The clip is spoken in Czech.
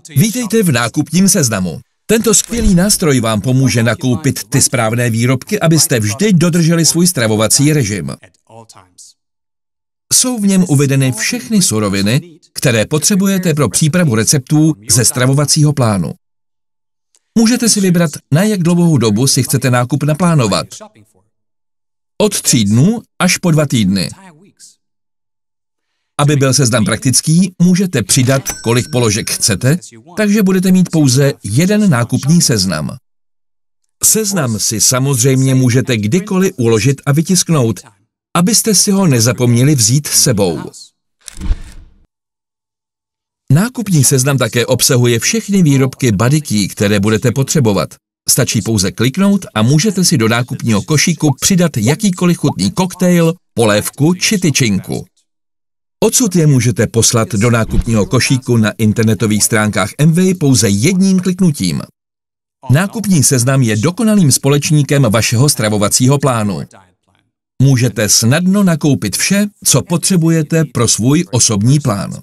Vítejte v nákupním seznamu. Tento skvělý nástroj vám pomůže nakoupit ty správné výrobky, abyste vždy dodrželi svůj stravovací režim. Jsou v něm uvedeny všechny suroviny, které potřebujete pro přípravu receptů ze stravovacího plánu. Můžete si vybrat, na jak dlouhou dobu si chcete nákup naplánovat. Od 3 dnů až po 2 týdny. Aby byl seznam praktický, můžete přidat, kolik položek chcete, takže budete mít pouze jeden nákupní seznam. Seznam si samozřejmě můžete kdykoliv uložit a vytisknout, abyste si ho nezapomněli vzít s sebou. Nákupní seznam také obsahuje všechny výrobky Body Key, které budete potřebovat. Stačí pouze kliknout a můžete si do nákupního košíku přidat jakýkoliv chutný koktejl, polévku či tyčinku. Odsud je můžete poslat do nákupního košíku na internetových stránkách Amway pouze jedním kliknutím. Nákupní seznam je dokonalým společníkem vašeho stravovacího plánu. Můžete snadno nakoupit vše, co potřebujete pro svůj osobní plán.